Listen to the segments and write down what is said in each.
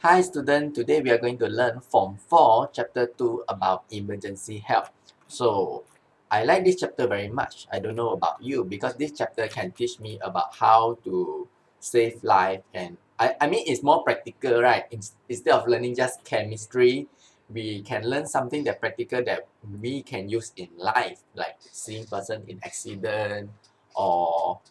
Hi student, today we are going to learn Form 4, Chapter 2 about emergency help. So, I like this chapter very much. I don't know about you because this chapter can teach me about how to save life and I mean it's more practical, right? Instead of learning just chemistry, we can learn something that practical that we can use in life, like seeing person in accident or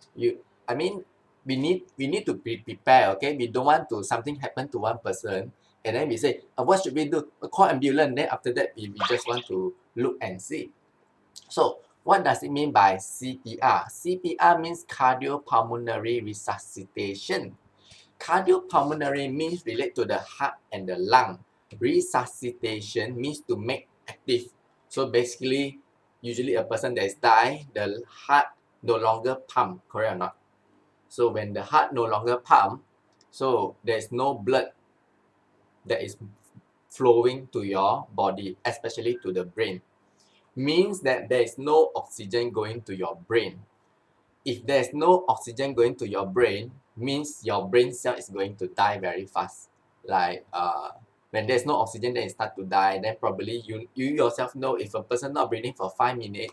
I mean we need to be prepared, okay? We don't want to something happen to one person and then we say, what should we do? Call ambulance. Then after that, we just want to look and see. So what does it mean by CPR? CPR means cardiopulmonary resuscitation. Cardiopulmonary means relate to the heart and the lung. Resuscitation means to make active. So basically, usually a person that is die, the heart no longer pump, correct or not? So when the heart no longer pump, so there's no blood that is flowing to your body, especially to the brain. Means that there is no oxygen going to your brain. If there's no oxygen going to your brain, means your brain cell is going to die very fast. Like when there's no oxygen, then it start to die. Then probably you yourself know if a person not breathing for 5 minutes,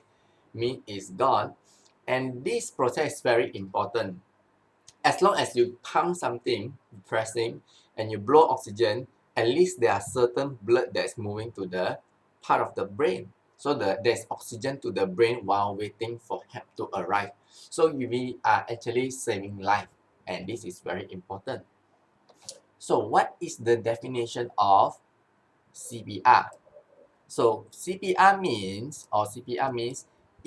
mean is gone. And this process is very important. As long as you pump something, pressing, and you blow oxygen, at least there are certain blood that's moving to the part of the brain. So there's oxygen to the brain while waiting for help to arrive. So we are actually saving life, and this is very important. So what is the definition of CPR? So CPR means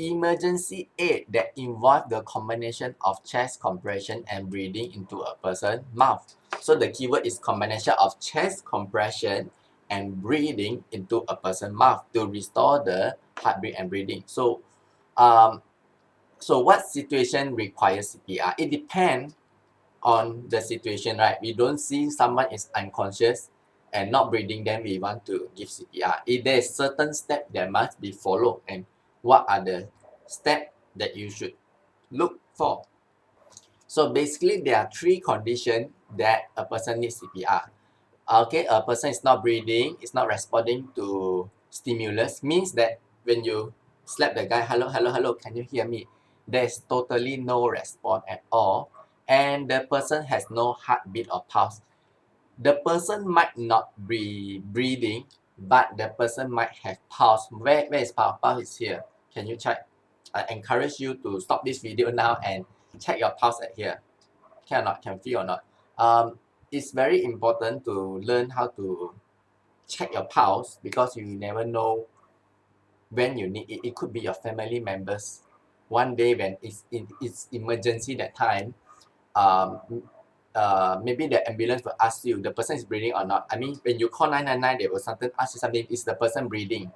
emergency aid that involve the combination of chest compression and breathing into a person's mouth. So the keyword is combination of chest compression and breathing into a person's mouth to restore the heartbeat and breathing. Um, so what situation requires CPR? It depends on the situation, right? We don't see someone is unconscious and not breathing, then we want to give CPR. If there is certain step that must be followed, and what are the steps that you should look for? So basically, there are three conditions that a person needs CPR. Okay, a person is not breathing, is not responding to stimulus, means that when you slap the guy, hello, hello, hello, can you hear me? There's totally no response at all, and the person has no heartbeat or pulse. The person might not be breathing, but the person might have pulse. Where is pulse? Pulse is here. Can you check? I encourage you to stop this video now and check your pulse at here. Can or not? Can feel or not? It's very important to learn how to check your pulse because you never know when you need it. It could be your family members. One day when it's emergency that time, um, maybe the ambulance will ask you the person is breathing or not. I mean, when you call 999, they will sometimes ask you something. Is the person breathing?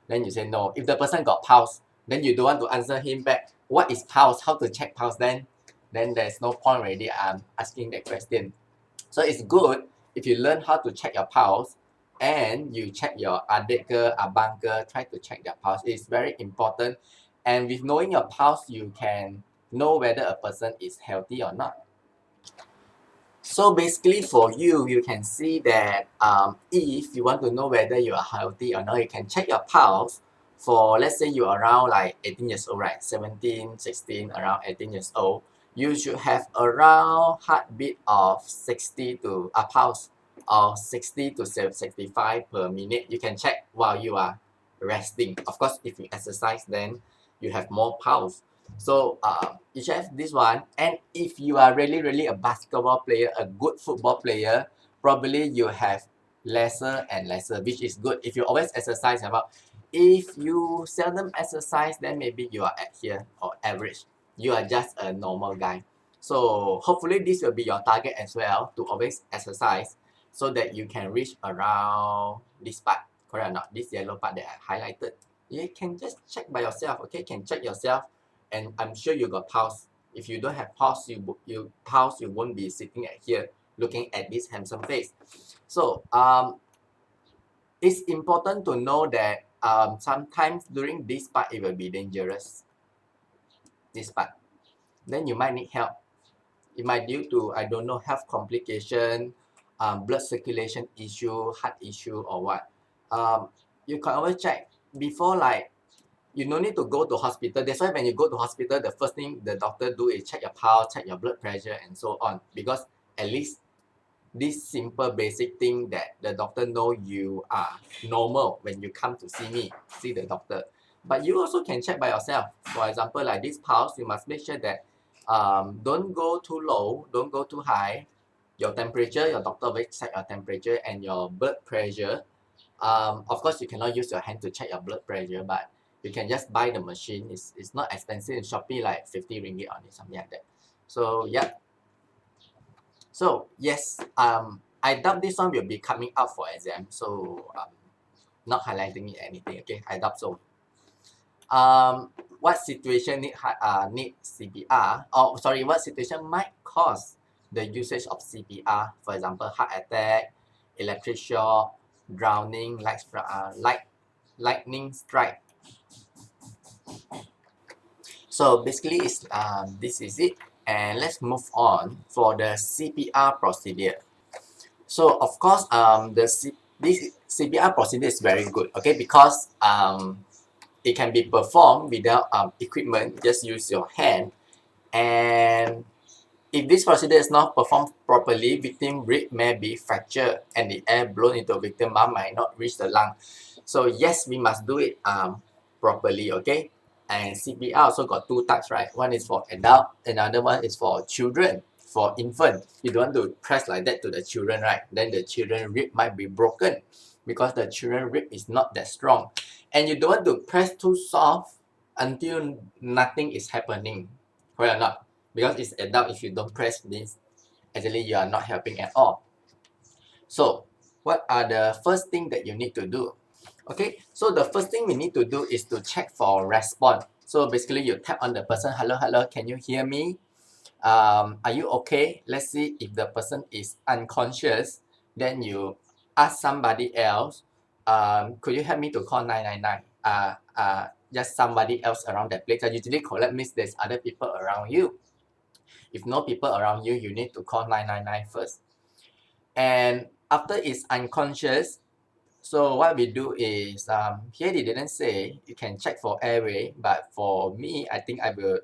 Then you say no. If the person got pulse, then you don't want to answer him back. What is pulse? How to check pulse? Then there's no point already. I'm asking that question. So it's good if you learn how to check your pulse and you check your adik ke, abang ke, try to check their pulse. It's very important. And with knowing your pulse, you can know whether a person is healthy or not. So basically for you, you can see that if you want to know whether you are healthy or not, you can check your pulse for, let's say you're around like 18 years old, right? 17, 16, around 18 years old. You should have around heartbeat of 60 to a pulse of 60 to 65 per minute. You can check while you are resting. Of course, if you exercise, then you have more pulse. So you should have this one. And if you are really a basketball player, a good football player, probably you have lesser and lesser, which is good. If you always exercise about, if you seldom exercise, then maybe you are at here or average. You are just a normal guy. So hopefully this will be your target as well, to always exercise so that you can reach around this part, correct or not? This yellow part that I highlighted. You can just check by yourself, okay? Can check yourself, and I'm sure you got pulse. If you don't have pulse, you won't be sitting at here looking at this handsome face. So it's important to know that sometimes during this part it will be dangerous. This part, then you might need help. It might due to, I don't know, health complication blood circulation issue, heart issue or what, you can always check before, like you no need to go to hospital. That's why when you go to hospital, the first thing the doctor do is check your pulse, check your blood pressure and so on, because at least this simple basic thing that the doctor know you are normal when you come to see the doctor. But you also can check by yourself. For example, like this pulse, you must make sure that don't go too low, don't go too high. Your temperature, your doctor will check your temperature and your blood pressure. Of course, you cannot use your hand to check your blood pressure, but you can just buy the machine. It's not expensive in Shopee, like 50 ringgit on it, something like that. So yeah. So yes, I doubt this one will be coming out for exam. So not highlighting it anything. Okay, I doubt so. What situation need CPR? Oh, sorry, what situation might cause the usage of CPR? For example, heart attack, electric shock, drowning, lightning strike. So basically, this is it. And let's move on for the CPR procedure. So of course, this CPR procedure is very good, okay, because it can be performed without equipment. Just use your hand, and if this procedure is not performed properly, victim rib may be fractured, and the air blown into victim mouth might not reach the lung. So yes, we must do it properly, okay. And CPR also got two types, right? One is for adult, another one is for children. For infant, you don't want to press like that to the children, right? Then the children rib might be broken because the children rib is not that strong, and you don't want to press too soft until nothing is happening, correct or not? Because it's adult, if you don't press this, actually you are not helping at all. So what are the first thing that you need to do? Okay, so the first thing we need to do is to check for response. So basically you tap on the person, hello, hello, can you hear me? Are you okay? Let's see if the person is unconscious. Then you ask somebody else, could you help me to call 999? Just somebody else around that place. Usually collect means there's other people around you. If no people around you, you need to call 999 first. And after it's unconscious, so what we do is, here they didn't say you can check for airway, but for me, I think I will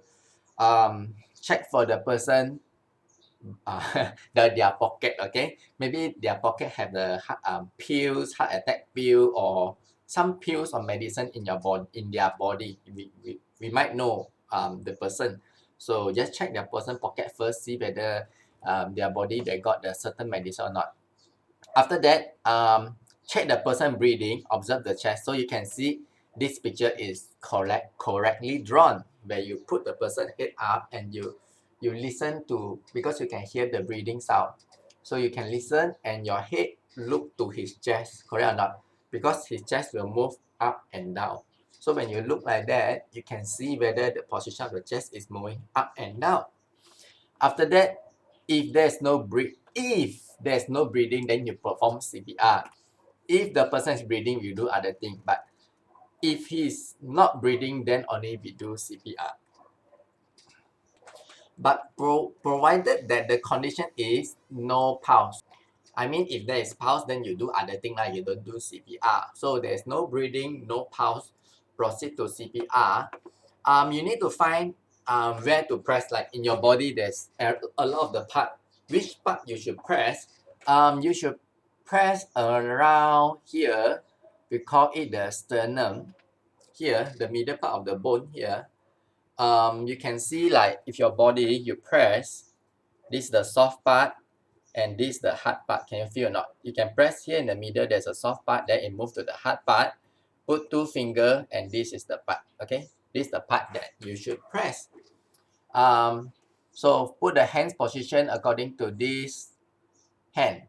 check for the person, their pocket, okay? Maybe their pocket have the pills, heart attack pill, or some pills or medicine in their body. We might know the person. So just check their person pocket first, see whether their body they got the certain medicine or not. After that, check the person breathing, observe the chest. So you can see this picture is correctly drawn, where you put the person head up and you listen to, because you can hear the breathing sound. So you can listen and your head look to his chest, correct or not? Because his chest will move up and down. So when you look like that, you can see whether the position of the chest is moving up and down. After that, if there's no breathing, then you perform CPR. If the person is breathing, you do other thing. But if he's not breathing, then only we do CPR. But provided that the condition is no pulse. I mean, if there is pulse, then you do other thing, like you don't do CPR. So there's no breathing, no pulse, proceed to CPR. You need to find where to press. Like in your body, there's a lot of the part. Which part you should press? You should press around here. We call it the sternum. Here, the middle part of the bone here. You can see, like, if your body you press, this is the soft part and this is the hard part. Can you feel or not? You can press here in the middle, there's a soft part, then it moves to the hard part. Put two fingers and this is the part, okay? This is the part that you should press. So put the hands position according to this hand.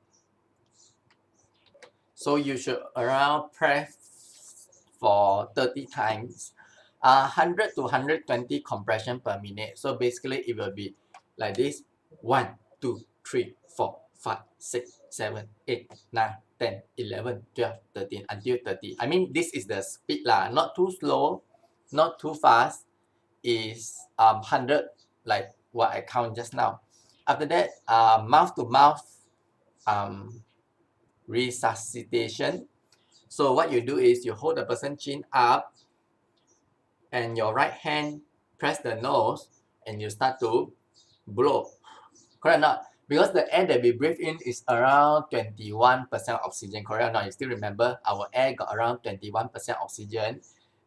So you should around press for 30 times. 100 to 120 compression per minute. So basically it will be like this. 1, 2, 3, 4, 5, 6, 7, 8, 9, 10, 11, 12, 13 until 30. I mean, this is the speed lah. Not too slow, not too fast. Is 100 like what I count just now. After that, mouth to mouth resuscitation. So what you do is you hold the person chin up and your right hand press the nose and you start to blow. Correct or not? Because the air that we breathe in is around 21% oxygen. Correct or not? You still remember our air got around 21% oxygen.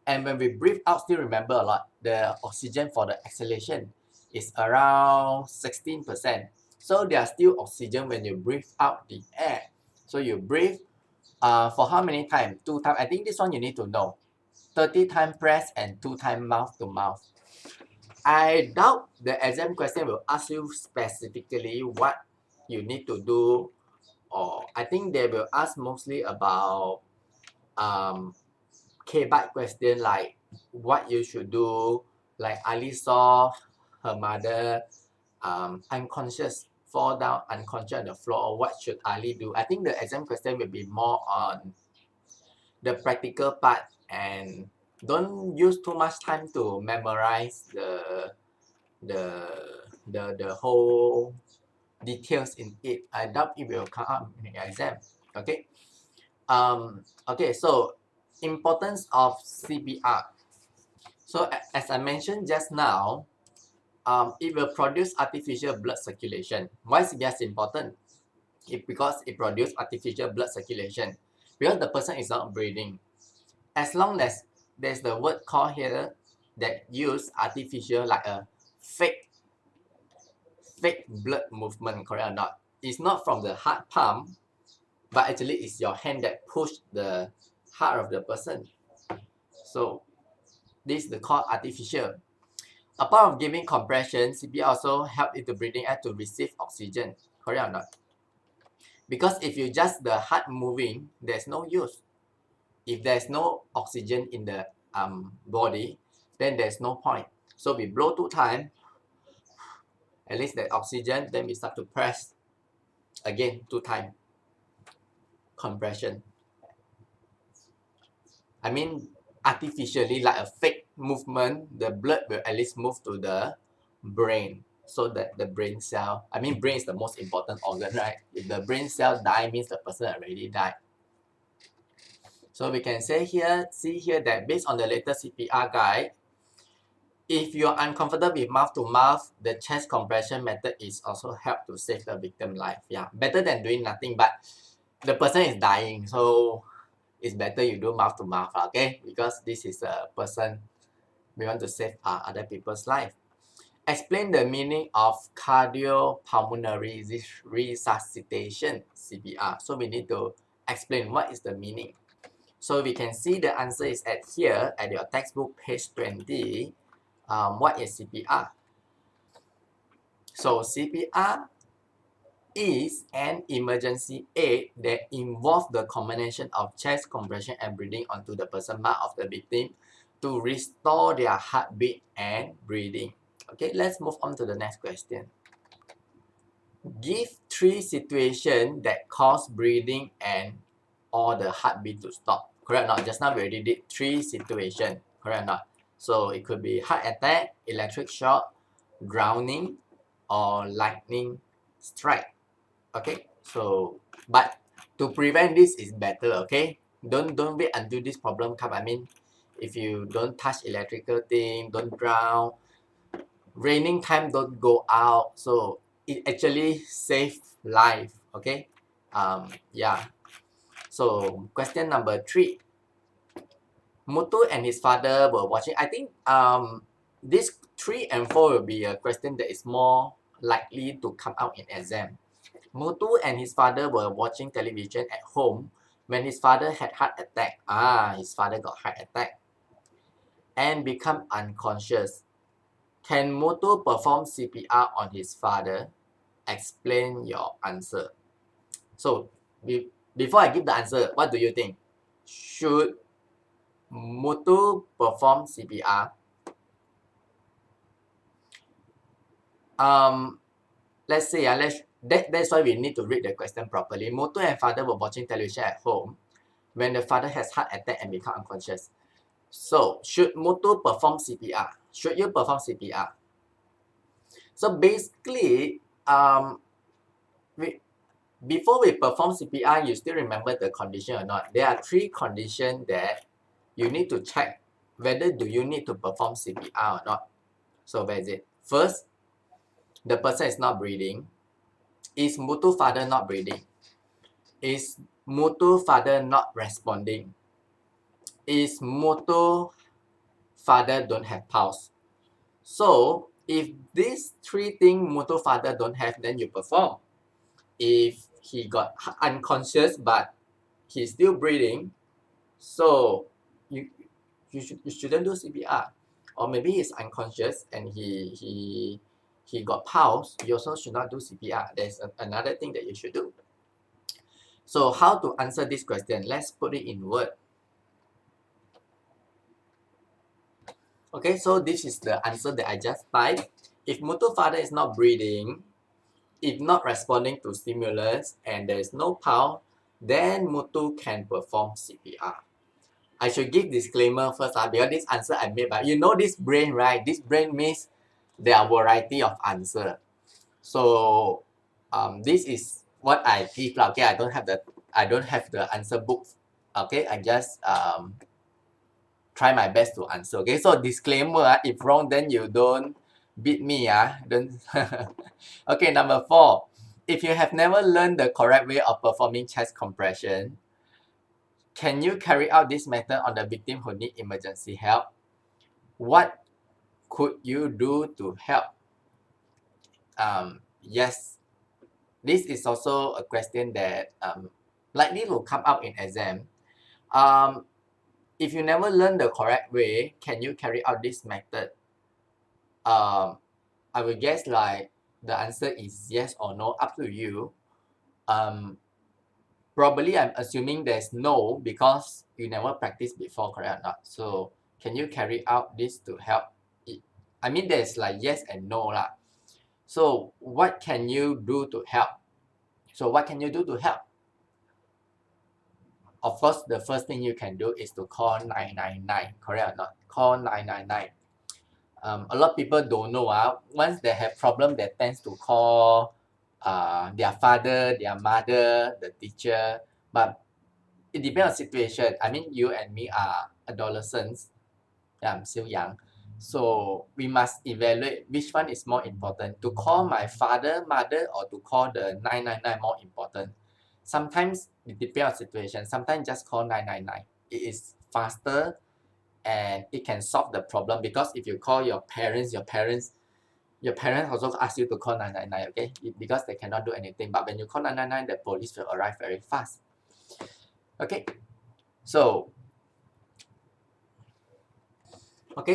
And when we breathe out, still remember a lot. The oxygen for the exhalation is around 16%. So there's still oxygen when you breathe out the air. So you breathe for how many times? 2 times. I think this one you need to know. 30 times press and 2 times mouth to mouth. I doubt the exam question will ask you specifically what you need to do, or I think they will ask mostly about K-bite question like what you should do. Like Ali saw her mother unconscious, fall down unconscious on the floor. What should Ali do? I think the exam question will be more on the practical part and don't use too much time to memorize the whole details in it. I doubt it will come up in the exam. Okay. Okay. So importance of CPR. So as I mentioned just now, it will produce artificial blood circulation. Why CPR is important? Because it produces artificial blood circulation. Because the person is not breathing. As long as there's the word called here that use artificial like a fake blood movement, correct or not? It's not from the heart pump, but actually it's your hand that push the heart of the person. So this is the called artificial. Apart from giving compression, CPR also help into breathing air to receive oxygen, correct or not? Because if you just the heart moving, there's no use. If there's no oxygen in the body, then there's no point. So we blow 2 times, at least the oxygen, then we start to press again 2 times. Compression. I mean, artificially, like a fake movement, the blood will at least move to the brain so that the brain cell, I mean, brain is the most important organ, right? If the brain cell die, means the person already died. So we can say here, see here that based on the latest CPR guide, if you're uncomfortable with mouth to mouth, the chest compression method is also help to save the victim life. Yeah, better than doing nothing, but the person is dying, so it's better you do mouth to mouth, okay? Because this is a person we want to save other people's life. Explain the meaning of cardiopulmonary resuscitation, CPR. So we need to explain what is the meaning. So we can see the answer is at here at your textbook page 20. What is CPR? So CPR is an emergency aid that involves the combination of chest compression and breathing onto the person mouth of the victim to restore their heartbeat and breathing. Okay, let's move on to the next question. Give 3 situations that cause breathing and or the heartbeat to stop. Correct or not? Just now we already did 3 situations. Correct or not? So it could be heart attack, electric shock, drowning, or lightning strike. Okay, so but to prevent this is better. Okay, don't wait until this problem come. I mean, if you don't touch electrical thing, don't drown, raining time don't go out, so it actually save life. Okay, yeah. So question number 3. Muthu and his father were watching. I think this 3 and 4 will be a question that is more likely to come out in exam. Muthu and his father were watching television at home when his father had heart attack. His father got heart attack and become unconscious. Can Muthu perform CPR on his father? Explain your answer. So, before I give the answer, what do you think? Should Muthu perform CPR? Let's say, that's why we need to read the question properly. Muthu and father were watching television at home when the father has heart attack and become unconscious. So, should Muthu perform CPR? Should you perform CPR? So basically, before we perform CPR, you still remember the condition or not? There are 3 conditions that you need to check whether do you need to perform CPR or not. So where is it? First, the person is not breathing. Is Mutu father not breathing? Is Mutu father not responding? Is Mutu father don't have pulse? So if these 3 things Mutu father don't have, then you perform. If he got unconscious but he's still breathing, so you shouldn't do CPR. Or maybe he's unconscious and he got pulse, you also should not do CPR. There's another thing that you should do. So how to answer this question? Let's put it in word. Okay, so this is the answer that I just typed. If Mutu father is not breathing, if not responding to stimulus, and there is no pulse, then Mutu can perform CPR. I should give disclaimer first because this answer I made, but you know this brain, right? This brain means there are variety of answer. So this is what I give. Okay, I don't have the answer book. Okay, I just try my best to answer. Okay, so disclaimer, if wrong, then you don't beat me. Don't. Okay, number 4. If you have never learned the correct way of performing chest compression, can you carry out this method on the victim who need emergency help? What could you do to help? Yes, this is also a question that likely will come up in exam. If you never learn the correct way, can you carry out this method? I will guess like the answer is yes or no, up to you. Probably I'm assuming there's no because you never practiced before, correct or not? So can you carry out this to help? I mean, there's like yes and no lah. So what can you do to help? So what can you do to help? Of course, the first thing you can do is to call 999, correct or not? Call 999. A lot of people don't know. Once they have problem, they tend to call their father, their mother, the teacher. But it depends on situation. I mean, you and me are adolescents. Yeah, I'm still young. So we must evaluate which one is more important. To call my father, mother, or to call the 999 more important. Sometimes it depends on situation. Sometimes just call 999. It is faster and it can solve the problem because if you call your parents also ask you to call 999, okay? Because they cannot do anything. But when you call 999, the police will arrive very fast. Okay,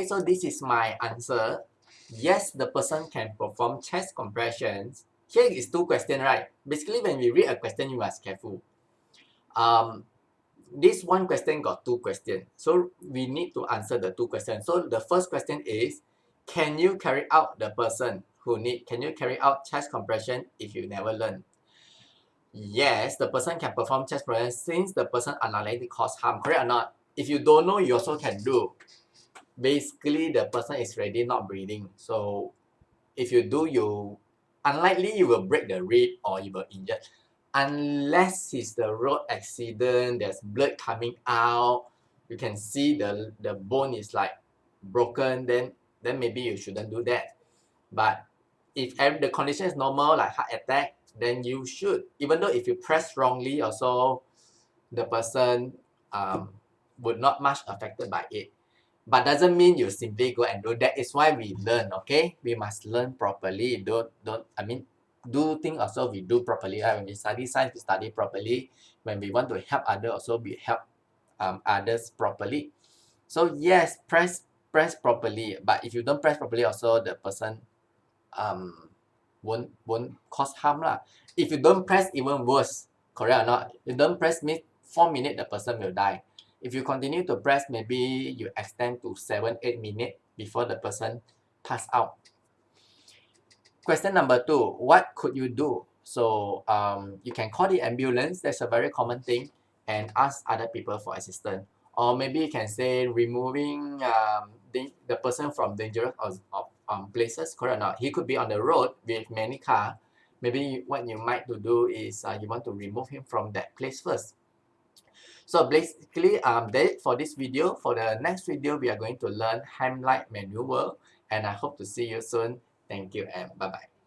so this is my answer. Yes, the person can perform chest compressions. Here is 2 questions, right? Basically, when we read a question, you must careful. This one question got 2 questions. So we need to answer the 2 questions. So the first question is, can you carry out can you carry out chest compression if you never learn? Yes, the person can perform chest compression since the person unlikely to cause harm, correct or not? If you don't know, you also can do. Basically, the person is already not breathing. So if you do, unlikely you will break the rib or you will injure. Unless it's the road accident, there's blood coming out, you can see the bone is like broken, then maybe you shouldn't do that. But if the condition is normal, like heart attack, then you should. Even though if you press wrongly, also the person would not much affected by it. But doesn't mean you simply go and do that. Is why we learn, okay? We must learn properly. Do things also we do properly. Right? When we study science, we study properly. When we want to help others, also we help others properly. So yes, press properly. But if you don't press properly, also the person won't cause harm lah. If you don't press, even worse, correct or not? You don't press means 4 minutes the person will die. If you continue to press, maybe you extend to 7-8 minutes before the person pass out. Question number 2, what could you do? So you can call the ambulance, that's a very common thing, and ask other people for assistance. Or maybe you can say removing the person from dangerous places, correct or not? He could be on the road with many cars, maybe what you might to do is you want to remove him from that place first. So basically, that's it for this video. For the next video, we are going to learn Heimlich maneuver, and I hope to see you soon. Thank you and bye bye.